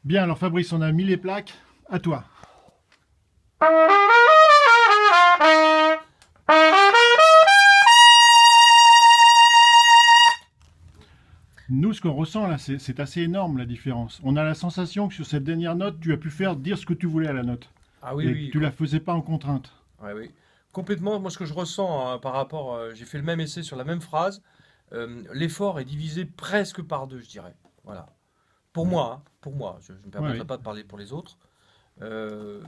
Bien, alors Fabrice, on a mis les plaques. À toi. Nous, ce qu'on ressent là, c'est assez énorme la différence. On a la sensation que sur cette dernière note, tu as pu dire ce que tu voulais à la note. Ah oui, Et que oui, tu la faisais pas en contrainte. ouais, oui. Complètement, moi ce que je ressens par rapport, j'ai fait le même essai sur la même phrase, l'effort est divisé presque par deux, je dirais. Voilà. Ouais, Pour moi, je ne me ouais, permettrai ouais. pas de parler pour les autres. Euh,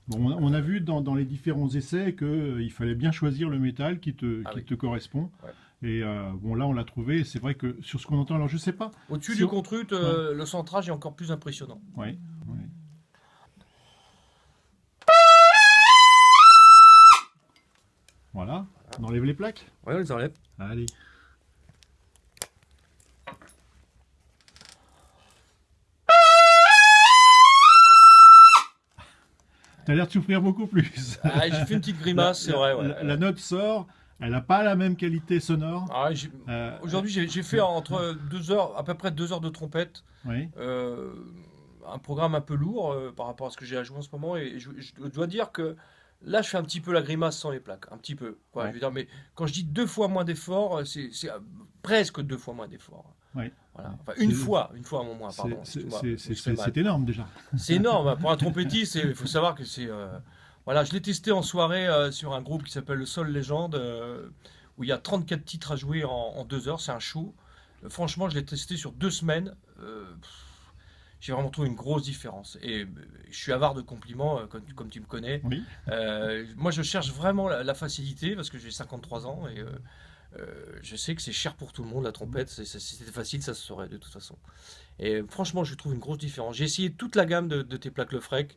Bon, on a vu dans les différents essais qu'il fallait bien choisir le métal ah qui oui, te correspond. ouais. Et bon, là, on l'a trouvé. C'est vrai que sur ce qu'on entend, alors je sais pas Au-dessus si du on... contrute, Ouais, le centrage est encore plus impressionnant. ouais, ouais. Voilà, on enlève les plaques. Ouais, on les enlève. Allez. T'as l'air de souffrir beaucoup plus. Ah, j'ai fait une petite grimace, c'est vrai, ouais. La note sort, elle n'a pas la même qualité sonore. Ah, Euh, aujourd'hui, j'ai fait entre 2 heures, à peu près 2 heures de trompette. oui, Euh, un programme un peu lourd par rapport à ce que j'ai à jouer en ce moment. Et je dois dire que là, je fais un petit peu la grimace sans les plaques. Un petit peu. Quoi. Je bon, veux dire, mais quand je dis 2 fois moins d'effort, c'est presque 2 fois moins d'effort. oui. Voilà. Enfin, C'est une fois en moins, pardon. Excuse-moi, je fais mal. c'est énorme déjà. C'est énorme. Hein. Pour un trompettiste, il faut savoir que c'est. Voilà, je l'ai testé en soirée sur un groupe qui s'appelle le Sol Légende, où il y a 34 titres à jouer en 2 heures. C'est un show. Franchement, je l'ai testé sur 2 semaines. J'ai vraiment trouvé une grosse différence. Et je suis avare de compliments, comme tu me connais. Oui, Moi, je cherche vraiment la facilité parce que j'ai 53 ans et je sais que c'est cher pour tout le monde, la trompette. Si c'était facile, ça se saurait de toute façon. Et franchement, je trouve une grosse différence. J'ai essayé toute la gamme de tes plaques Lefrec,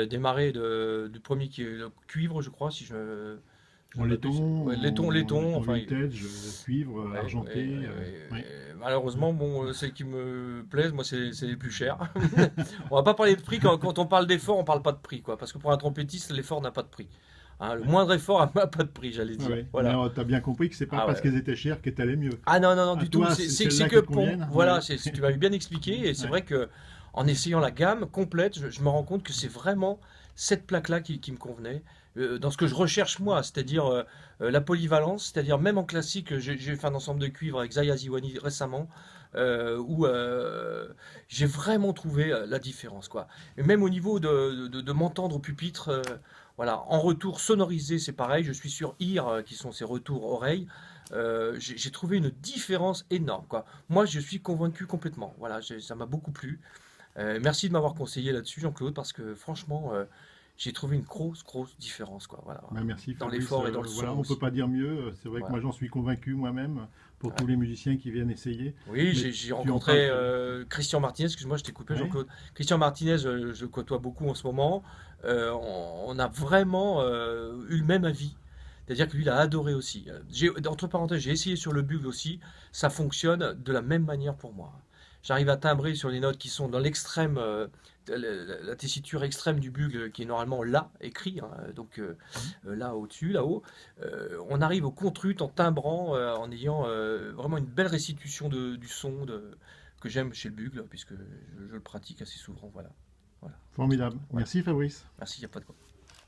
démarré du premier qui est le cuivre, je crois, si je en ne m'abuse. Ouais, laiton, en enfin. vintage, cuivre, Ouais, argenté. ouais, ouais, Oui. malheureusement, bon, celles qui me plaisent, moi, c'est les plus chères. On va pas parler de prix. Quand on parle d'effort, on parle pas de prix, quoi. Parce que pour un trompettiste, l'effort n'a pas de prix. Hein, le Ouais. moindre effort n'a pas de prix, j'allais Ouais, dire. ouais. Mais Voilà. t'as bien compris que c'est pas Ah parce ouais. qu'elles étaient chères qu'elles allaient mieux. Ah non, non, non, À du tout. toi, C'est c'est c'est- c'est celles-là que qui te pour. conviennent. Voilà, Ouais. tu m'avais bien expliqué. Et c'est Ouais. vrai que en essayant la gamme complète, je me rends compte que c'est vraiment cette plaque-là qui me convenait. Dans ce que je recherche moi, c'est-à-dire la polyvalence, c'est-à-dire même en classique, j'ai fait un ensemble de cuivre avec Zaya Ziwani récemment, où j'ai vraiment trouvé la différence, quoi. Et même au niveau de m'entendre au pupitre, voilà, en retour sonorisé, c'est pareil, je suis sur ear, qui sont ces retours oreilles, j'ai trouvé une différence énorme, quoi. Moi, je suis convaincu complètement. Voilà, ça m'a beaucoup plu. Merci de m'avoir conseillé là-dessus, Jean-Claude, parce que franchement, j'ai trouvé une grosse, grosse différence, quoi. Voilà, Ben, merci dans Fabrice. l'effort et dans le Voilà, son on peut aussi. pas dire mieux. C'est vrai que moi Voilà. j'en suis convaincu moi-même pour tous Ouais. les musiciens qui viennent essayer. Oui, Mais j'ai tu en parles rencontré très bien. Christian Martinez, excuse-moi, je t'ai coupé, Oui, Jean-Claude. Christian Martinez, je le côtoie beaucoup en ce moment. On a vraiment eu le même avis. C'est-à-dire que lui, il a adoré aussi. Entre parenthèses, j'ai essayé sur le bugle aussi. Ça fonctionne de la même manière pour moi. J'arrive à timbrer sur les notes qui sont dans l'extrême, la tessiture extrême du bugle qui est normalement là, écrit, hein, donc là au-dessus, là-haut. On arrive au contrut en timbrant, en ayant vraiment une belle restitution du son que j'aime chez le bugle, puisque je le pratique assez souvent. Voilà. Voilà. formidable. Voilà. Merci Fabrice. Merci, il n'y a pas de quoi.